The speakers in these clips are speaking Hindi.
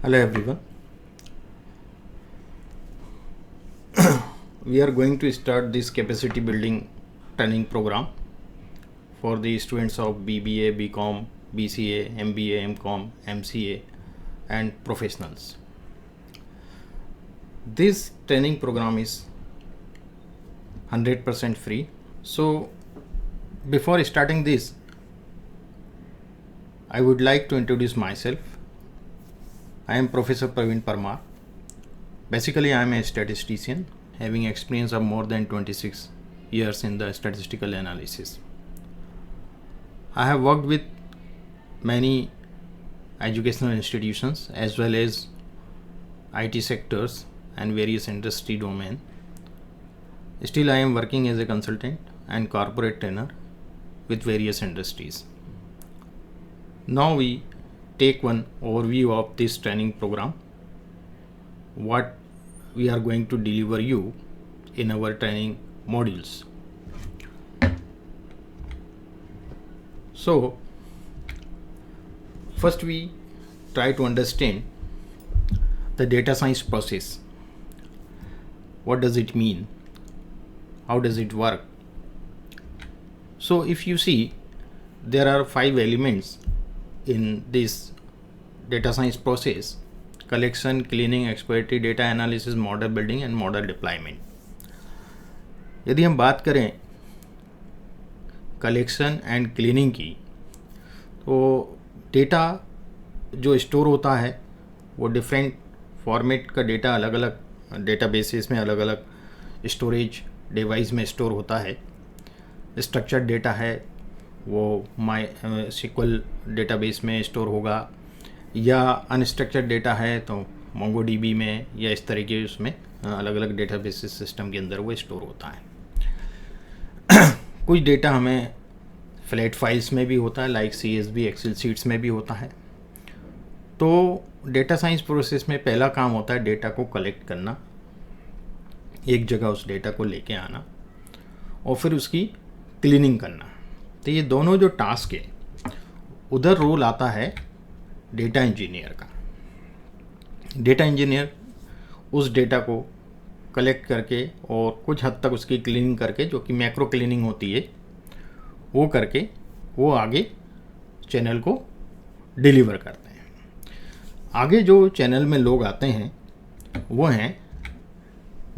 Hello everyone. We are going to start this capacity building training program for the students of BBA, BCom, BCA, MBA, MCom, MCA and professionals. This training program is 100% free. So before starting this, I would like to introduce myself. I am Professor Praveen Parmar. Basically, I am a statistician having experience of more than 26 years in the statistical analysis. I have worked with many educational institutions as well as IT sectors and various industry domains. Still, I am working as a consultant and corporate trainer with various industries. Now we take one overview of this training program, what we are going to deliver you in our training modules. So first we try to understand the data science process. What does it mean? How does it work? So if you see, there are 5 elements in this data science process: collection, cleaning, exploratory data analysis, model building and model deployment. यदि हम बात करें कलेक्शन एंड क्लीनिंग की, तो डेटा जो स्टोर होता है वो डिफरेंट फॉर्मेट का डेटा अलग अलग डेटाबेसेस में अलग अलग स्टोरेज डिवाइस में स्टोर होता है. स्ट्रक्चर्ड डेटा है वो माई SQL डेटाबेस में स्टोर होगा, या अनस्ट्रक्चर्ड डेटा है तो MongoDB में, या इस तरह के उसमें अलग अलग डेटाबेसेस सिस्टम के अंदर वो स्टोर होता है. कुछ डेटा हमें फ्लैट फाइल्स में भी होता है, लाइक CSV, एक्सेल शीट्स में भी होता है. तो डेटा साइंस प्रोसेस में पहला काम होता है डेटा को कलेक्ट करना, एक जगह उस डेटा को लेके आना और फिर उसकी क्लीनिंग करना. तो ये दोनों जो टास्क है, उधर रोल आता है डेटा इंजीनियर का. डेटा इंजीनियर उस डेटा को कलेक्ट करके और कुछ हद तक उसकी क्लीनिंग करके, जो कि मैक्रो क्लीनिंग होती है, वो करके वो आगे चैनल को डिलीवर करते हैं. आगे जो चैनल में लोग आते हैं वो हैं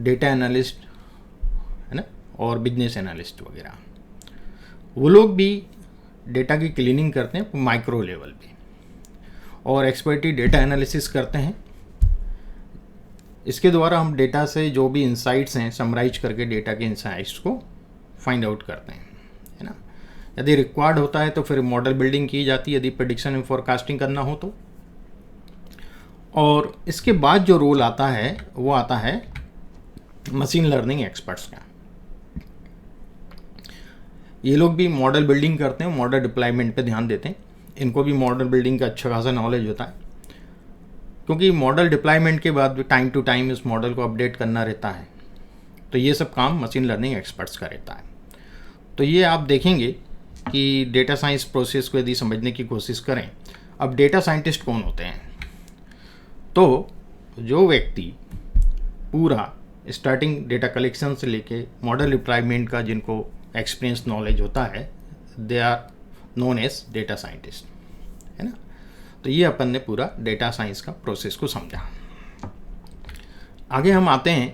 डेटा एनालिस्ट, है ना, और बिजनेस एनालिस्ट वगैरह. वो लोग भी डेटा की क्लीनिंग करते हैं माइक्रो लेवल पे और एक्सपर्टी डेटा एनालिसिस करते हैं. इसके द्वारा हम डेटा से जो भी इंसाइट्स हैं समराइज करके डेटा के इंसाइट्स को फाइंड आउट करते हैं, है ना. यदि रिक्वायर्ड होता है तो फिर मॉडल बिल्डिंग की जाती है, यदि प्रेडिक्शन एंड फोरकास्टिंग करना हो तो. और इसके बाद जो रोल आता है वो आता है मशीन लर्निंग एक्सपर्ट्स का. ये लोग भी मॉडल बिल्डिंग करते हैं, मॉडल डिप्लॉयमेंट पे ध्यान देते हैं. इनको भी मॉडल बिल्डिंग का अच्छा खासा नॉलेज होता है, क्योंकि मॉडल डिप्लॉयमेंट के बाद भी टाइम टू टाइम इस मॉडल को अपडेट करना रहता है. तो ये सब काम मशीन लर्निंग एक्सपर्ट्स का रहता है. तो ये आप देखेंगे कि डेटा साइंस प्रोसेस को यदि समझने की कोशिश करें, अब डेटा साइंटिस्ट कौन होते हैं? तो जो व्यक्ति पूरा स्टार्टिंग डेटा कलेक्शन से लेके मॉडल डिप्लॉयमेंट का जिनको एक्सपीरियंस नॉलेज होता है, they are known as data scientist, है ना. तो ये अपन ने पूरा डेटा साइंस का प्रोसेस को समझा. आगे हम आते हैं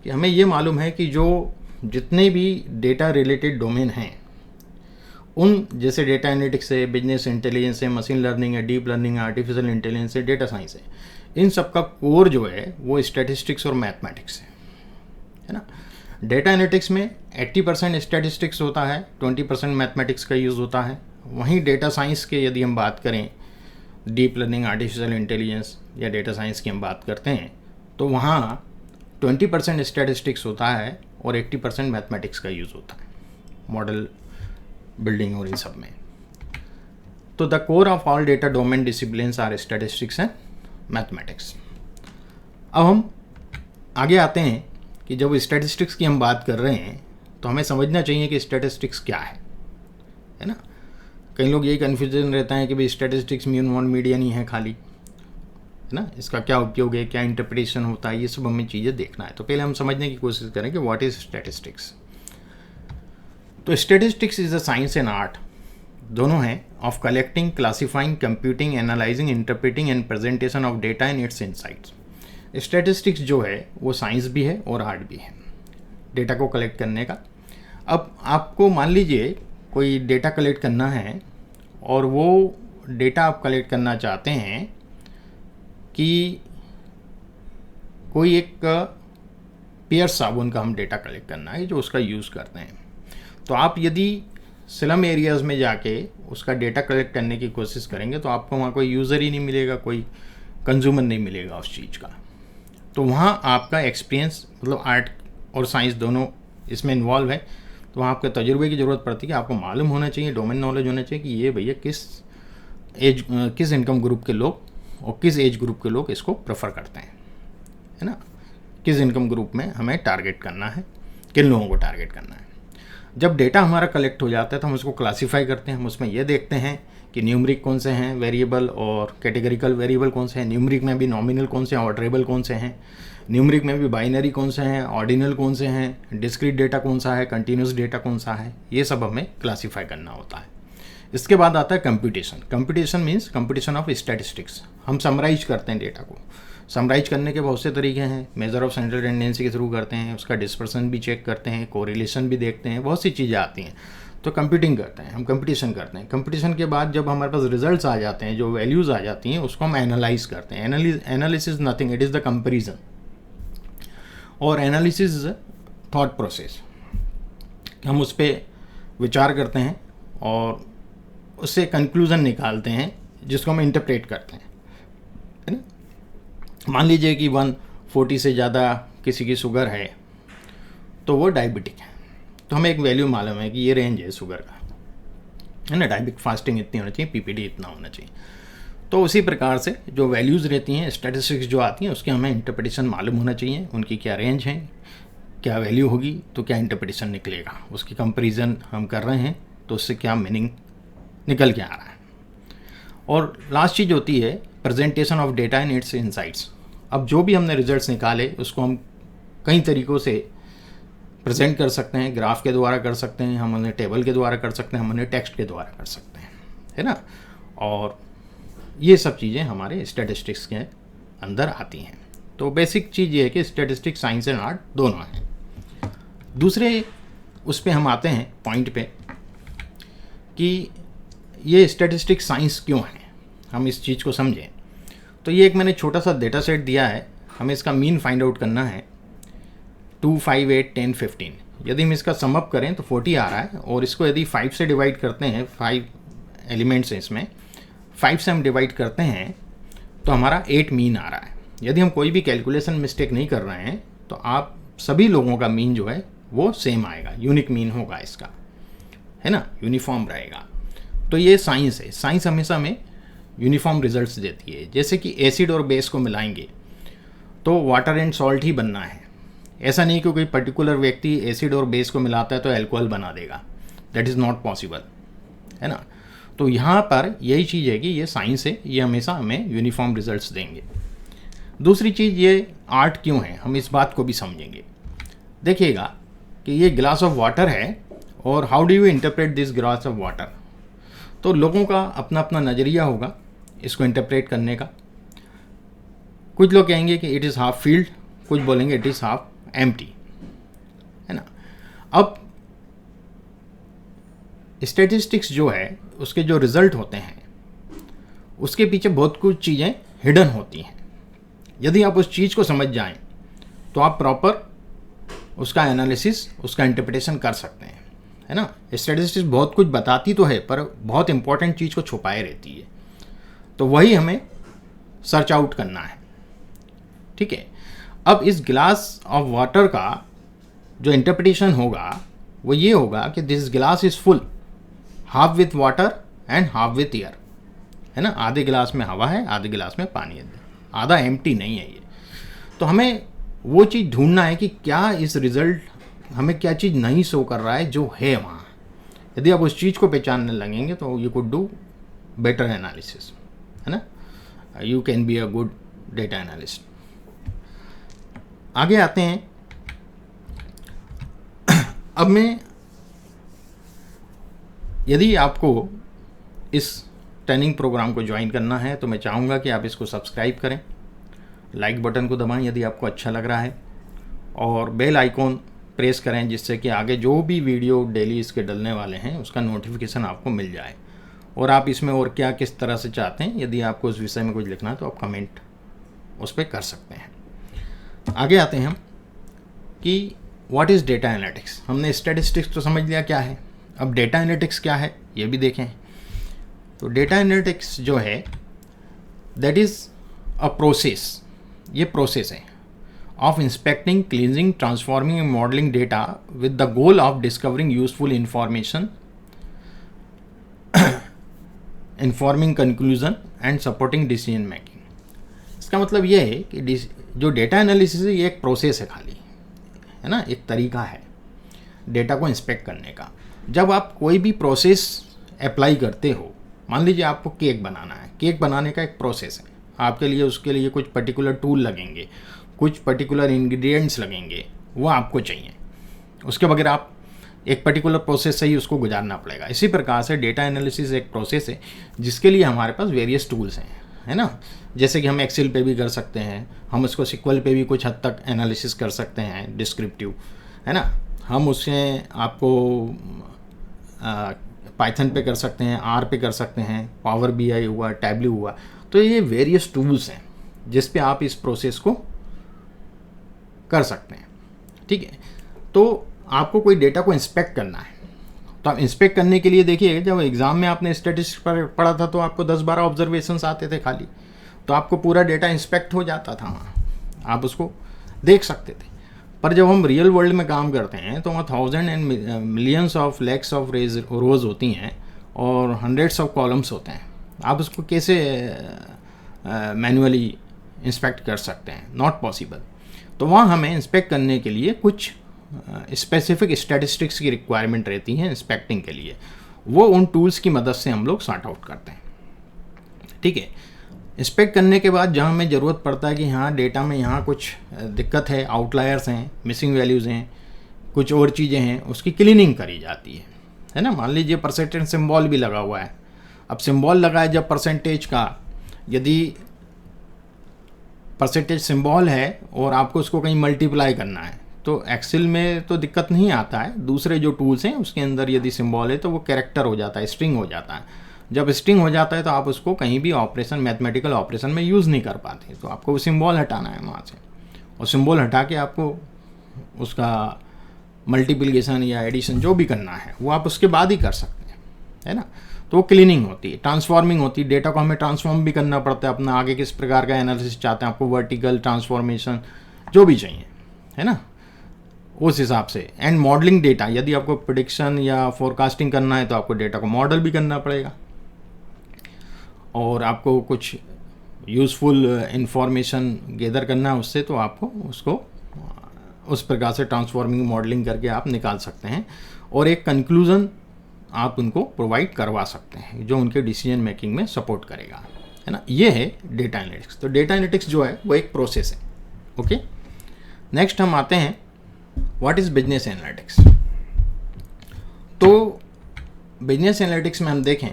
कि हमें ये मालूम है कि जो जितने भी डेटा रिलेटेड डोमेन हैं, उन जैसे डेटा एनालिटिक्स है, बिजनेस इंटेलिजेंस है, मशीन लर्निंग है, डीप लर्निंग है, आर्टिफिशियल इंटेलिजेंस है, डेटा साइंस है, इन सब का कोर जो है वो स्टैटिस्टिक्स और मैथमेटिक्स है ना. डेटा एनालिटिक्स में 80% स्टैटिस्टिक्स होता है, 20% मैथमेटिक्स का यूज़ होता है. वहीं डेटा साइंस के यदि हम बात करें, डीप लर्निंग, आर्टिफिशियल इंटेलिजेंस या डेटा साइंस की हम बात करते हैं, तो वहाँ 20% स्टैटिस्टिक्स होता है और 80% मैथमेटिक्स का यूज़ होता है मॉडल बिल्डिंग और इन सब में. तो the core of all data domain disciplines are statistics and mathematics. अब हम आगे आते हैं कि जब स्टैटिस्टिक्स की हम बात कर रहे हैं तो हमें समझना चाहिए कि स्टैटिस्टिक्स क्या है ना. कई लोग यही कन्फ्यूजन रहता है कि भाई स्टैटिस्टिक्स मीन वन मीडियन ही है खाली, है ना, इसका क्या उपयोग है, क्या इंटरप्रिटेशन होता है, ये सब हमें चीज़ें देखना है। तो पहले हम समझने की कोशिश करें कि व्हाट इज स्टैटिस्टिक्स। तो statistics is a science and art, दोनों हैं, of collecting, classifying, computing, analysing, interpreting and presentation of data in its insights. Statistics जो है वो साइंस भी है और आर्ट भी है, डेटा को कलेक्ट करने का। अब आपको मान लीजिए कोई डेटा कलेक्ट करना है और वो डेटा आप कलेक्ट करना चाहते हैं कि कोई एक पियर्स साबुन का हम डेटा कलेक्ट करना है जो उसका यूज़ करते हैं। तो आप यदि स्लम एरियाज़ में जाके उसका डेटा कलेक्ट करने की कोशिश करेंगे तो आपको वहाँ कोई यूज़र ही नहीं मिलेगा, कोई कंज्यूमर नहीं मिलेगा उस चीज़ का। तो वहाँ आपका एक्सपीरियंस, मतलब आर्ट और साइंस दोनों इसमें इन्वॉल्व है, तो वहाँ आपके तजुर्बे की ज़रूरत पड़ती है कि आपको मालूम होना चाहिए, डोमेन नॉलेज होना चाहिए कि ये भैया किस इनकम ग्रुप के लोग और किस एज ग्रुप के लोग इसको प्रेफर करते हैं, है ना, किस इनकम ग्रुप में हमें टारगेट करना है, किन लोगों को टारगेट करना है। जब डेटा हमारा कलेक्ट हो जाता है तो हम उसको क्लासीफाई करते हैं। हम उसमें ये देखते हैं कि न्यूमरिक कौन से हैं, वेरिएबल और कैटेगरिकल वेरिएबल कौन से हैं, न्यूमरिक में भी नॉमिनल कौन से हैं, ऑर्डरेबल कौन से हैं, न्यूमरिक में भी बाइनरी कौन से हैं, ऑर्डिनल कौन से हैं, डिस्क्रीट डेटा कौन सा है, कंटिन्यूस डेटा कौन सा है, ये सब हमें क्लासीफाई करना होता है। इसके बाद आता है computation. Computation means computation of statistics. हम समराइज करते हैं डेटा को। समराइज करने के बहुत से तरीके हैं। मेजर ऑफ सेंट्रल टेंडेंसी के थ्रू करते हैं, उसका डिस्पर्सन भी चेक करते हैं, कोरिलेशन भी देखते हैं, बहुत सी चीज़ें आती हैं। तो कंप्यूटिंग करते हैं, हम कंप्यूटेशन करते हैं। कंप्यूटेशन के बाद जब हमारे पास रिजल्ट्स आ जाते हैं, जो वैल्यूज़ आ जाती हैं, उसको हम एनालाइज करते हैं। Analysis nothing, it is the comparison, और एनालिसिस थॉट प्रोसेस। हम उस पर विचार करते हैं और उससे कंक्लूज़न निकालते हैं जिसको हम इंटरप्रेट करते हैं, है ना। मान लीजिए कि 140 से ज़्यादा किसी की शुगर है तो वो डायबिटिक है, तो हमें एक वैल्यू मालूम है कि ये रेंज है शुगर का, है ना, डायबिटिक फास्टिंग इतनी होना चाहिए, पीपीडी इतना होना चाहिए। तो उसी प्रकार से जो वैल्यूज़ रहती हैं, स्टैटिस्टिक्स जो आती हैं, उसके हमें इंटरप्रिटेशन मालूम होना चाहिए, उनकी क्या रेंज है, क्या वैल्यू होगी तो क्या इंटरप्रिटेशन निकलेगा, उसकी कंपेरिजन हम कर रहे हैं तो उससे क्या मीनिंग निकल के आ रहा है। और लास्ट चीज़ होती है presentation of data in its insights. अब जो भी हमने रिजल्ट्स निकाले उसको हम कई तरीक़ों से प्रेजेंट कर सकते हैं, ग्राफ के द्वारा कर सकते हैं, हम उन्हें टेबल के द्वारा कर सकते हैं, हम उन्हें टेक्स्ट के द्वारा कर सकते हैं, है ना। और ये सब चीज़ें हमारे स्टैटिस्टिक्स के अंदर आती हैं। तो बेसिक चीज़ ये है कि स्टैटिस्टिक्स साइंस एंड आर्ट दोनों हैं। दूसरे उस पर हम आते हैं पॉइंट पे कि ये स्टैटिस्टिक्स साइंस क्यों है, हम इस चीज़ को समझें। तो ये एक मैंने छोटा सा डेटा सेट दिया है, हमें इसका मीन फाइंड आउट करना है 2, 5, 8, 10, 15। यदि हम इसका सम अप करें तो 40 आ रहा है, और इसको यदि 5 से डिवाइड करते हैं, 5 एलिमेंट्स हैं इसमें, 5 से हम डिवाइड करते हैं तो हमारा 8 मीन आ रहा है। यदि हम कोई भी कैलकुलेशन मिस्टेक नहीं कर रहे हैं तो आप सभी लोगों का मीन जो है वो सेम आएगा, यूनिक मीन होगा इसका, है ना, यूनिफॉर्म रहेगा। तो ये साइंस है। साइंस हमेशा हमें यूनिफॉर्म रिजल्ट्स देती है। जैसे कि एसिड और बेस को मिलाएंगे तो वाटर एंड सॉल्ट ही बनना है, ऐसा नहीं कि कोई पर्टिकुलर व्यक्ति एसिड और बेस को मिलाता है तो अल्कोहल बना देगा, दैट इज़ नॉट पॉसिबल, है ना। तो यहाँ पर यही चीज़ है कि ये साइंस है, ये हमेशा हमें यूनिफॉर्म रिजल्ट्स देंगे। दूसरी चीज़, ये आर्ट क्यों है, हम इस बात को भी समझेंगे। देखिएगा कि ये ग्लास ऑफ वाटर है और how do you interpret this glass of water. तो लोगों का अपना अपना नज़रिया होगा इसको इंटरप्रेट करने का। कुछ लोग कहेंगे कि इट इज़ हाफ फील्ड, कुछ बोलेंगे इट इज़ हाफ एम्प्टी, है ना। अब स्टैटिस्टिक्स जो है उसके जो रिज़ल्ट होते हैं उसके पीछे बहुत कुछ चीज़ें हिडन होती हैं। यदि आप उस चीज़ को समझ जाएं तो आप प्रॉपर उसका एनालिसिस, उसका इंटरप्रिटेशन कर सकते हैं, है ना। स्टैटिस्टिक्स बहुत कुछ बताती तो है पर बहुत इंपॉर्टेंट चीज़ को छुपाए रहती है, तो वही हमें सर्च आउट करना है, ठीक है। अब इस ग्लास ऑफ वाटर का जो इंटरप्रिटेशन होगा वो ये होगा कि this glass is full, half with water and half with air, है ना। आधे गिलास में हवा है, आधे गिलास में पानी है, आधा एम्प्टी नहीं है ये। तो हमें वो चीज़ ढूंढना है कि क्या इस रिज़ल्ट हमें क्या चीज़ नहीं शो कर रहा है जो है वहाँ। यदि आप उस चीज़ को पहचानने लगेंगे तो you could do better analysis, है ना। You can be a good data analyst. आगे आते हैं। अब मैं, यदि आपको इस ट्रेनिंग प्रोग्राम को ज्वाइन करना है तो मैं चाहूँगा कि आप इसको सब्सक्राइब करें, लाइक बटन को दबाएं यदि आपको अच्छा लग रहा है, और बेल आइकॉन प्रेस करें जिससे कि आगे जो भी वीडियो डेली इसके डलने वाले हैं उसका नोटिफिकेशन आपको मिल जाए। और आप इसमें और क्या किस तरह से चाहते हैं, यदि आपको उस विषय में कुछ लिखना है तो आप कमेंट उस पर कर सकते हैं। आगे आते हैं हम कि व्हाट इज़ डेटा एनालिटिक्स। हमने स्टैटिस्टिक्स तो समझ लिया क्या है, अब डेटा एनालिटिक्स क्या है ये भी देखें। तो डेटा एनालिटिक्स जो है दैट इज़ अ प्रोसेस, ये प्रोसेस है of inspecting, cleansing, transforming and modelling data with the goal of discovering useful information, informing conclusion and supporting decision making. इसका मतलब ये है कि जो डेटा एनालिसिस है ये एक प्रोसेस है खाली, है ना, एक तरीका है डेटा को इंस्पेक्ट करने का। जब आप कोई भी प्रोसेस अप्लाई करते हो, मान लीजिए आपको केक बनाना है, केक बनाने का एक प्रोसेस है, आपके लिए उसके लिए कुछ पर्टिकुलर टूल लगेंगे, कुछ पर्टिकुलर इंग्रेडिएंट्स लगेंगे, वो आपको चाहिए, उसके बगैर आप एक पर्टिकुलर प्रोसेस से ही उसको गुजारना पड़ेगा। इसी प्रकार से डेटा एनालिसिस एक प्रोसेस है जिसके लिए हमारे पास वेरियस टूल्स हैं, है ना। जैसे कि हम एक्सेल पे भी कर सकते हैं, हम उसको सिक्वल पे भी कुछ हद तक एनालिसिस कर सकते हैं, डिस्क्रिप्टिव, है ना। हम उससे आपको पाइथन पे कर सकते हैं, आर पे कर सकते हैं, पावर बीआई हुआ, टैबल्यू हुआ। तो ये वेरियस टूल्स हैं जिस पे आप इस प्रोसेस को कर सकते हैं, ठीक है। तो आपको कोई डेटा को इंस्पेक्ट करना है, तो आप इंस्पेक्ट करने के लिए देखिए, जब एग्ज़ाम में आपने स्टैटिस्टिक्स पढ़ा था तो आपको 10-12 ऑब्जर्वेशंस आते थे खाली, तो आपको पूरा डेटा इंस्पेक्ट हो जाता था, आप उसको देख सकते थे। पर जब हम रियल वर्ल्ड में काम करते हैं तो वहाँ 1000 and millions of lakhs of रोज़ होती हैं और हंड्रेड्स ऑफ कॉलम्स होते हैं। आप उसको कैसे मैन्युअली इंस्पेक्ट कर सकते हैं? Not possible. तो वहाँ हमें इंस्पेक्ट करने के लिए कुछ स्पेसिफिक स्टैटिस्टिक्स की रिक्वायरमेंट रहती है इंस्पेक्टिंग के लिए, वो उन टूल्स की मदद से हम लोग सॉर्ट आउट करते हैं, ठीक है। इंस्पेक्ट करने के बाद जहाँ हमें ज़रूरत पड़ता है कि हाँ डेटा में यहाँ कुछ दिक्कत है, आउटलायर्स हैं, मिसिंग वैल्यूज़ हैं, कुछ और चीज़ें हैं, उसकी क्लीनिंग करी जाती है ना। मान लीजिए परसेंटेज सिंबल भी लगा हुआ है, अब सिंबल लगा है जब परसेंटेज का, यदि परसेंटेज सिंबल है और आपको उसको कहीं मल्टीप्लाई करना है तो एक्सेल में तो दिक्कत नहीं आता है, दूसरे जो टूल्स हैं उसके अंदर यदि सिंबल है तो वो कैरेक्टर हो जाता है, स्ट्रिंग हो जाता है। जब स्ट्रिंग हो जाता है तो आप उसको कहीं भी ऑपरेशन, मैथमेटिकल ऑपरेशन में यूज़ नहीं कर पाते, तो आपको वो सिंबल हटाना है वहाँ से, और सिंबल हटा के आपको उसका मल्टीप्लिकेशन या एडिशन जो भी करना है वो आप उसके बाद ही कर सकते हैं, है ना। तो वो क्लीनिंग होती है, ट्रांसफॉर्मिंग होती है, डेटा को हमें ट्रांसफॉर्म भी करना पड़ता है, अपना आगे किस प्रकार का एनालिसिस चाहते हैं, आपको वर्टिकल ट्रांसफॉर्मेशन जो भी चाहिए, है ना, उस हिसाब से। एंड मॉडलिंग डेटा, यदि आपको प्रेडिक्शन या फोरकास्टिंग करना है तो आपको डेटा को मॉडल भी करना पड़ेगा, और आपको कुछ यूज़फुल इंफॉर्मेशन गैदर करना है उससे, तो आपको उसको उस प्रकार से ट्रांसफॉर्मिंग मॉडलिंग करके आप निकाल सकते हैं और एक कंक्लूज़न आप उनको प्रोवाइड करवा सकते हैं जो उनके डिसीजन मेकिंग में सपोर्ट करेगा, है ना। ये है डेटा एनालिटिक्स। तो डेटा एनालिटिक्स जो है वो एक प्रोसेस है, ओके। नेक्स्ट हम आते हैं व्हाट इज़ बिजनेस एनालिटिक्स। तो बिजनेस एनालिटिक्स में हम देखें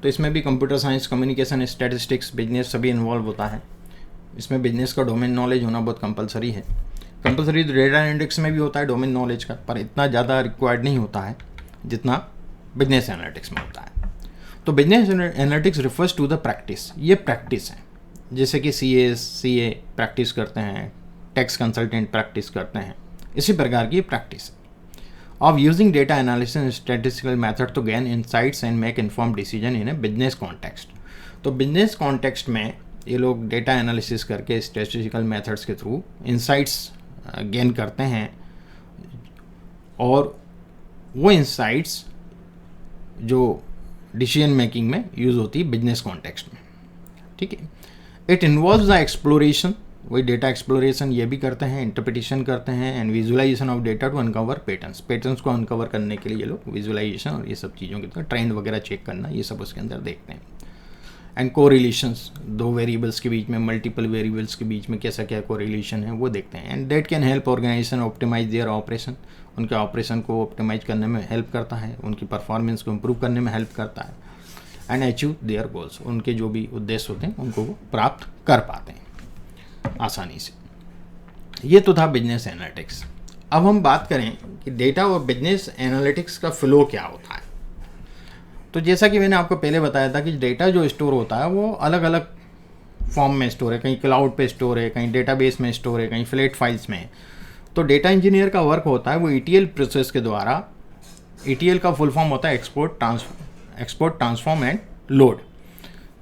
तो इसमें भी computer science, communication, statistics, business सभी इन्वॉल्व होता है। इसमें बिजनेस का डोमेन नॉलेज होना बहुत कंपलसरी है। कंपलसरी तो डेटा एनालिटिक्स में भी होता है डोमेन नॉलेज का, पर इतना ज़्यादा रिक्वायर्ड नहीं होता है जितना बिजनेस एनालिटिक्स में होता है। तो business analytics refers to the practice, ये प्रैक्टिस है, जैसे कि CA प्रैक्टिस करते हैं, टैक्स कंसल्टेंट प्रैक्टिस करते हैं, इसी प्रकार की practice of using data analysis and statistical method to gain insights and make informed decision in a business context. तो बिजनेस कॉन्टेक्स्ट में ये लोग डेटा एनालिसिस करके स्टैटिस्टिकल मेथड्स के थ्रू इंसाइट्स गेन करते हैं, और वो इंसाइट्स जो डिसीजन मेकिंग में यूज़ होती है बिजनेस कॉन्टेक्स्ट में, ठीक है। इट इन्वॉल्व्स द एक्सप्लोरेशन, वही डेटा एक्सप्लोरेशन ये भी करते हैं, इंटरप्रिटेशन करते हैं, and visualization of data to uncover patterns को अनकवर करने के लिए ये लोग विजुअलाइजेशन और ये सब चीज़ों के ट्रेंड वगैरह चेक करना, ये सब उसके अंदर देखते हैं। एंड कोरिलेशंस, दो वेरिएबल्स के बीच में, मल्टीपल वेरिएबल्स के बीच में कैसा क्या कोरिलेशन है वो देखते हैं। And that can help organization optimize their operation, उनके ऑपरेशन को ऑप्टिमाइज करने में हेल्प करता है, उनकी परफॉर्मेंस को इम्प्रूव करने में हेल्प करता है। एंड अचीव देयर गोल्स, उनके जो भी उद्देश्य होते हैं उनको वो प्राप्त कर पाते हैं आसानी से। ये तो था बिजनेस एनालिटिक्स। अब हम बात करें कि डेटा और बिजनेस एनालिटिक्स का फ्लो क्या होता है। तो जैसा कि मैंने आपको पहले बताया था कि डेटा जो स्टोर होता है वो अलग अलग फॉर्म में स्टोर है, कहीं क्लाउड पे स्टोर है, कहीं डेटाबेस में स्टोर है, कहीं फ्लैट फाइल्स में है। तो डेटा इंजीनियर का वर्क होता है वो ETL प्रोसेस के द्वारा, ETL का फुल फॉर्म होता है एक्सपोर्ट ट्रांसफॉर्म एंड लोड,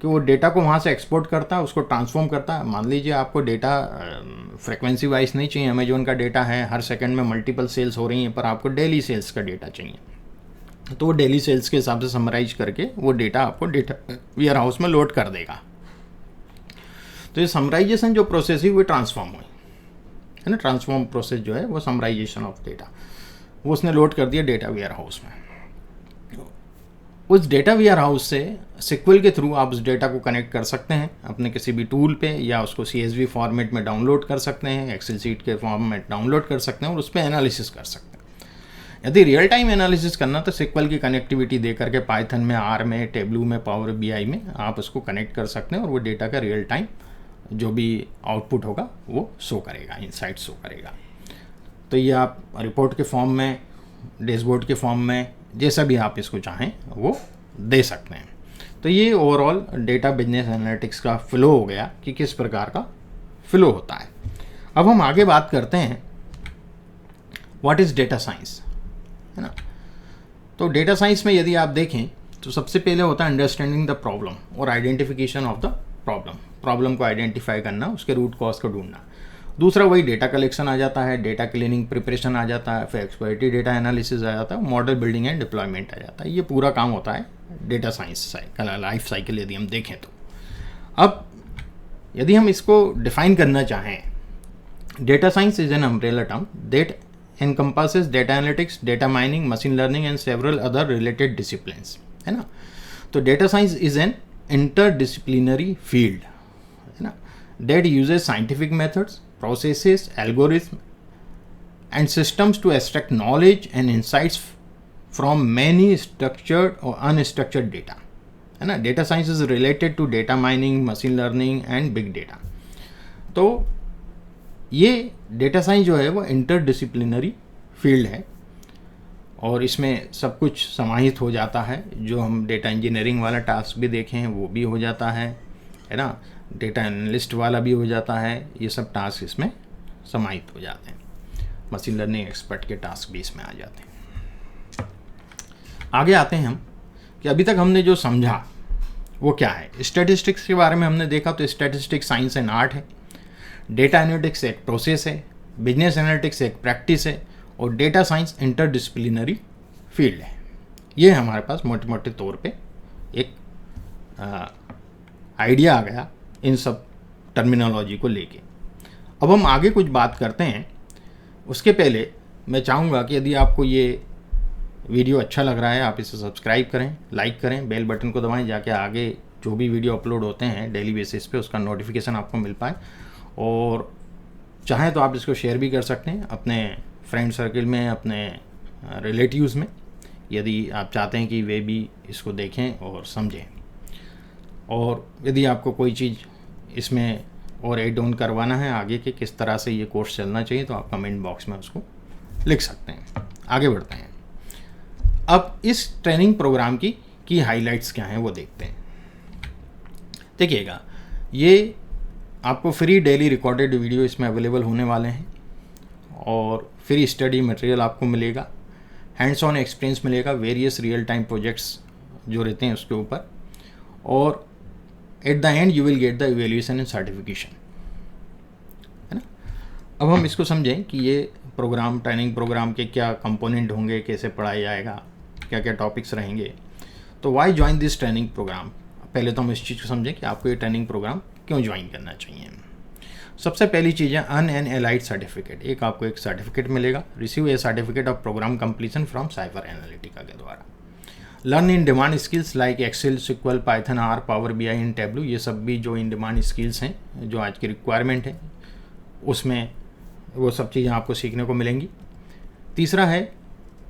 कि वो डेटा को वहाँ से एक्सपोर्ट करता है, उसको ट्रांसफॉर्म करता है। मान लीजिए आपको डेटा फ्रिक्वेंसी वाइज नहीं चाहिए, अमेजोन का डेटा है, हर सेकंड में मल्टीपल सेल्स हो रही हैं, पर आपको डेली सेल्स का डेटा चाहिए, तो वो डेली सेल्स के हिसाब से समराइज करके वो डेटा आपको डेटा वेयर हाउस में लोड कर देगा। तो ये समराइजेशन जो प्रोसेस है वो ट्रांसफॉर्म हुई है ना, ट्रांसफॉर्म प्रोसेस जो है वो समराइजेशन ऑफ डेटा, वो उसने लोड कर दिया डेटा वेयर हाउस में। उस डेटा वेयर हाउस से SQL के थ्रू आप उस डेटा को कनेक्ट कर सकते हैं अपने किसी भी टूल पे, या उसको CSV फॉर्मेट में डाउनलोड कर सकते हैं, एक्सेल शीट के फॉर्मेट डाउनलोड कर सकते हैं और उस पर एनालिसिस कर सकते हैं। यदि रियल टाइम एनालिसिस करना तो SQL की कनेक्टिविटी दे करके पाइथन में, R में, टेबलू में, पावर BI में आप उसको कनेक्ट कर सकते हैं और वो डेटा का रियल टाइम जो भी आउटपुट होगा वो शो करेगा, इनसाइट शो करेगा। तो ये आप रिपोर्ट के फॉर्म में, डैशबोर्ड के फॉर्म में, जैसा भी आप इसको चाहें वो दे सकते हैं। तो ये ओवरऑल डेटा बिजनेस एनालिटिक्स का फ्लो हो गया कि किस प्रकार का फ्लो होता है। अब हम आगे बात करते हैं व्हाट इज़ डेटा साइंस, है ना। तो डेटा साइंस में यदि आप देखें तो सबसे पहले होता है अंडरस्टैंडिंग द प्रॉब्लम और आइडेंटिफिकेशन ऑफ द प्रॉब्लम को आइडेंटिफाई करना, उसके रूट कॉज को ढूंढना। दूसरा वही डेटा कलेक्शन आ जाता है, डेटा क्लीनिंग प्रिपरेशन आ जाता है, फिर एक्सप्लोरेटिव डेटा एनालिसिस आ जाता है, मॉडल बिल्डिंग एंड डिप्लॉयमेंट आ जाता है। ये पूरा काम होता है डेटा साइंस का लाइफ साइकिल यदि हम देखें तो। अब यदि हम इसको डिफाइन करना चाहें, data science is an umbrella term that encompasses data analytics, data mining, machine learning and several other related disciplines, है ना। तो data science is an interdisciplinary field, है ना, that uses scientific methods, processes, algorithms and systems to extract knowledge and insights from many structured or unstructured data, है ना। data science is related to data mining, machine learning and big data। तो ये डेटा साइंस जो है वो इंटरडिसिप्लिनरी फील्ड है और इसमें सब कुछ समाहित हो जाता है। जो हम डेटा इंजीनियरिंग वाला टास्क भी देखे हैं वो भी हो जाता है ना, डेटा एनालिस्ट वाला भी हो जाता है, ये सब टास्क इसमें समाहित हो जाते हैं। मशीन लर्निंग एक्सपर्ट के टास्क भी इसमें आ जाते हैं। आगे आते हैं हम कि अभी तक हमने जो समझा वो क्या है। स्टैटिस्टिक्स के बारे में हमने देखा तो स्टैटिस्टिक्स साइंस एंड आर्ट है, डेटा एनालिटिक्स एक प्रोसेस है, बिजनेस एनालिटिक्स एक प्रैक्टिस है और डेटा साइंस इंटरडिसिप्लिनरी फील्ड है। ये हमारे पास मोटे मोटे तौर पे एक आइडिया आ गया इन सब टर्मिनोलॉजी को लेके। अब हम आगे कुछ बात करते हैं। उसके पहले मैं चाहूँगा कि यदि आपको ये वीडियो अच्छा लग रहा है आप इसे सब्सक्राइब करें, लाइक करें, बेल बटन को दबाएं, जाके आगे जो भी वीडियो अपलोड होते हैं डेली बेसिस पे उसका नोटिफिकेशन आपको मिल पाए। और चाहें तो आप इसको शेयर भी कर सकते हैं अपने फ्रेंड सर्कल में, अपने रिलेटिव्स में, यदि आप चाहते हैं कि वे भी इसको देखें और समझें। और यदि आपको कोई चीज़ इसमें और एड ऑन करवाना है आगे के किस तरह से ये कोर्स चलना चाहिए तो आप कमेंट बॉक्स में उसको लिख सकते हैं। आगे बढ़ते हैं। अब इस ट्रेनिंग प्रोग्राम की हाइलाइट्स क्या हैं वो देखते हैं। देखिएगा, ये आपको फ्री डेली रिकॉर्डेड वीडियो इसमें अवेलेबल होने वाले हैं और फ्री स्टडी मटेरियल आपको मिलेगा, हैंड्स ऑन एक्सपीरियंस मिलेगा, वेरियस रियल टाइम प्रोजेक्ट्स जो रहते हैं उसके ऊपर, और at the end you will get the evaluation and certification, है ना। अब हम इसको समझें कि ये प्रोग्राम, ट्रेनिंग प्रोग्राम के क्या कंपोनेंट होंगे, कैसे पढ़ाया जाएगा, क्या क्या टॉपिक्स रहेंगे। तो why join this training program. पहले तो हम इस चीज़ को समझें कि आपको ये ट्रेनिंग प्रोग्राम क्यों ज्वाइन करना चाहिए। सबसे पहली चीज़ है अनएलाइड सर्टिफिकेट। एक आपको एक सर्टिफिकेट मिलेगा, receive a certificate of program completion from Cipher Analytica के द्वारा। Learn in demand skills like Excel, SQL, Python, R, Power BI in Tableau, ये सब भी जो इन डिमांड स्किल्स हैं जो आज की रिक्वायरमेंट है उसमें वो सब चीज़ें आपको सीखने को मिलेंगी। तीसरा है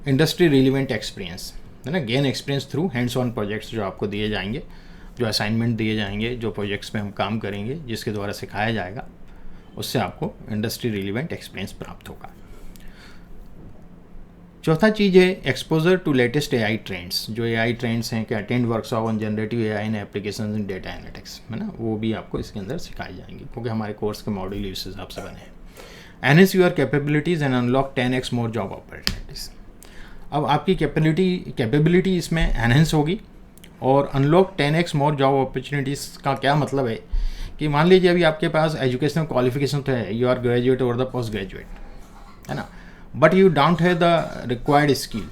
इंडस्ट्री रिलेवेंट एक्सपीरियंस, है ना, gain experience through hands on projects जो आपको दिए जाएंगे, जो असाइनमेंट दिए जाएंगे, जो प्रोजेक्ट्स पे हम काम करेंगे, जिसके द्वारा सिखाया जाएगा, उससे आपको इंडस्ट्री रिलेवेंट एक्सपीरियंस प्राप्त होगा। चौथा चीज़ है exposure to latest AI trends, जो AI ट्रेंड्स हैं कि attend workshop on generative AI and application in data analytics, है ना, वो भी आपको इसके अंदर सिखाई जाएंगी क्योंकि हमारे कोर्स के मॉड्यूल इस हिसाब से बने हैं। Enhance your capabilities and unlock 10x more job opportunities. अब आपकी कैपेबिलिटी इसमें एनहेंस होगी और unlock 10x more job opportunities का क्या मतलब है कि मान लीजिए अभी आपके पास एजुकेशनल क्वालिफिकेशन तो है, यू आर ग्रेजुएट और द पोस्ट ग्रेजुएट, है ना, but you don't have the required skill.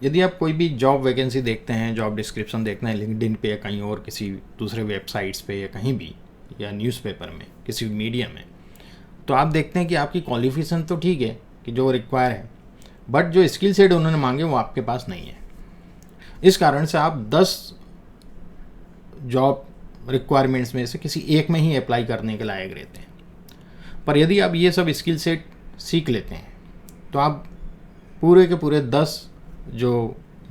यदि आप कोई भी जॉब वैकेंसी देखते हैं, जॉब डिस्क्रिप्शन देखते हैं लिंक्डइन पे या कहीं और किसी दूसरे वेबसाइट्स पे या कहीं भी, या न्यूज़पेपर में, किसी मीडिया में, तो आप देखते हैं कि आपकी क्वालिफिकेशन तो ठीक है कि जो रिक्वायर है, बट जो स्किल सेट उन्होंने मांगे वो आपके पास नहीं है। इस कारण से आप 10 जॉब रिक्वायरमेंट्स में से किसी एक में ही अप्लाई करने के लायक रहते हैं। पर यदि आप ये सब स्किल सेट सीख लेते हैं तो आप पूरे के पूरे 10 जो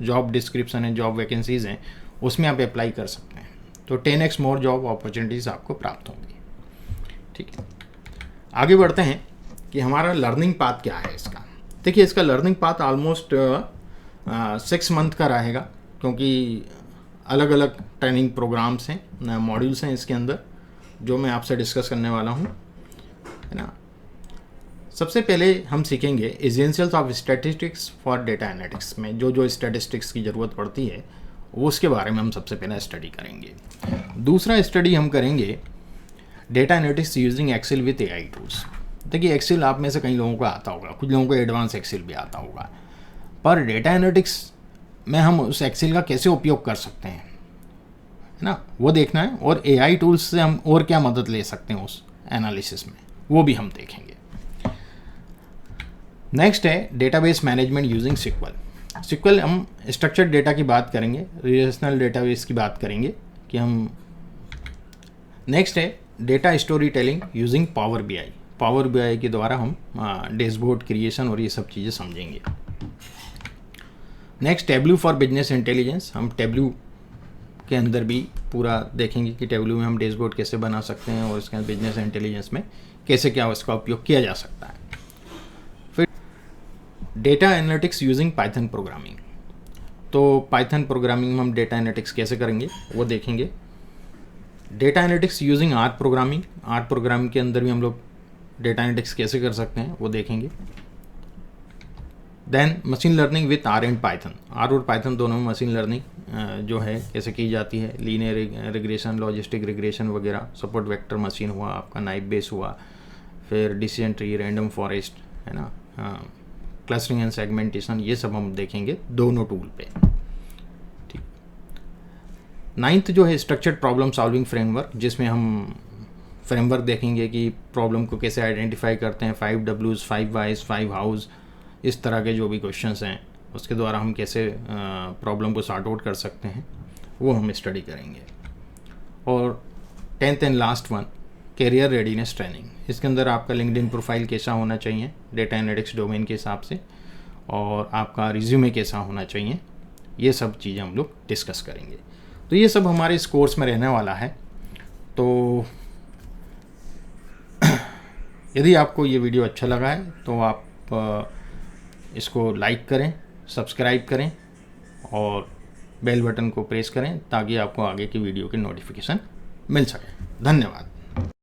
जॉब डिस्क्रिप्शन है, जॉब वैकेंसीज़ हैं, उसमें आप अप्लाई कर सकते हैं। तो 10x मोर जॉब अपॉर्चुनिटीज़ आपको प्राप्त होंगी। ठीक है, आगे बढ़ते हैं कि हमारा लर्निंग पाथ क्या है इसका। देखिए, इसका लर्निंग पाथ ऑलमोस्ट 6 मंथ का रहेगा क्योंकि अलग अलग ट्रेनिंग प्रोग्राम्स हैं, मॉड्यूल्स हैं इसके अंदर जो मैं आपसे डिस्कस करने वाला हूँ, है ना। सबसे पहले हम सीखेंगे essentials of statistics for data analytics में जो स्टैटिस्टिक्स की ज़रूरत पड़ती है वो उसके बारे में हम सबसे पहले स्टडी करेंगे। दूसरा स्टडी हम करेंगे data analytics using Excel with AI tools. देखिए, एक्सेल आप में से कई लोगों को आता होगा, कुछ लोगों को एडवांस एक्सेल भी आता होगा, पर डेटा एनालिटिक्स में हम उस एक्सेल का कैसे उपयोग कर सकते हैं, है ना, वो देखना है। और AI टूल्स से हम और क्या मदद ले सकते हैं उस एनालिसिस में, वो भी हम देखेंगे। नेक्स्ट है डेटाबेस मैनेजमेंट यूजिंग सिक्वल। हम स्ट्रक्चर्ड डेटा की बात करेंगे, रिलेशनल डेटाबेस की बात करेंगे कि हम। नेक्स्ट है data story telling using power BI के द्वारा हम डैशबोर्ड क्रिएशन और ये सब चीज़ें समझेंगे। Next Tableau for business intelligence, हम टेब्लू के अंदर भी पूरा देखेंगे कि टेब्लू में हम डैशबोर्ड कैसे बना सकते हैं और इसके बिजनेस इंटेलिजेंस में कैसे क्या उसका उपयोग किया जा सकता है। फिर data analytics using Python programming, तो पाइथन प्रोग्रामिंग में हम डेटा एनालिटिक्स कैसे करेंगे वो देखेंगे। Data analytics using R programming के अंदर भी हम लोग डेटा एनालिटिक्स कैसे कर सकते हैं वो देखेंगे। Then machine learning with R and Python, R और पाइथन दोनों में मशीन लर्निंग जो है कैसे की जाती है, लीनियर रिग्रेशन, लॉजिस्टिक रिग्रेशन वगैरह, सपोर्ट वेक्टर मशीन हुआ, आपका नाइफ बेस हुआ, फिर डिसीजन ट्री, रैंडम फॉरेस्ट, है ना, क्लस्टरिंग एंड सेगमेंटेशन, ये सब हम देखेंगे दोनों टूल पे। ठीक। 9th जो है स्ट्रक्चर्ड प्रॉब्लम सॉल्विंग फ्रेमवर्क, जिसमें हम फ्रेमवर्क देखेंगे कि प्रॉब्लम को कैसे आइडेंटिफाई करते हैं, 5 Ws, 5 Whys, 5 Hows, इस तरह के जो भी क्वेश्चंस हैं उसके द्वारा हम कैसे प्रॉब्लम को सॉर्ट आउट कर सकते हैं वो हम स्टडी करेंगे। और 10th and last one career readiness training, इसके अंदर आपका लिंक्डइन प्रोफाइल कैसा होना चाहिए डेटा एनालिटिक्स डोमेन के हिसाब से, और आपका रिज्यूमे कैसा होना चाहिए, ये सब चीज़ें हम लोग डिस्कस करेंगे। तो ये सब हमारे इस कोर्स में रहने वाला है। तो यदि आपको ये वीडियो अच्छा लगा है तो आप इसको लाइक करें, सब्सक्राइब करें और बेल बटन को प्रेस करें ताकि आपको आगे की वीडियो की नोटिफिकेशन मिल सके। धन्यवाद।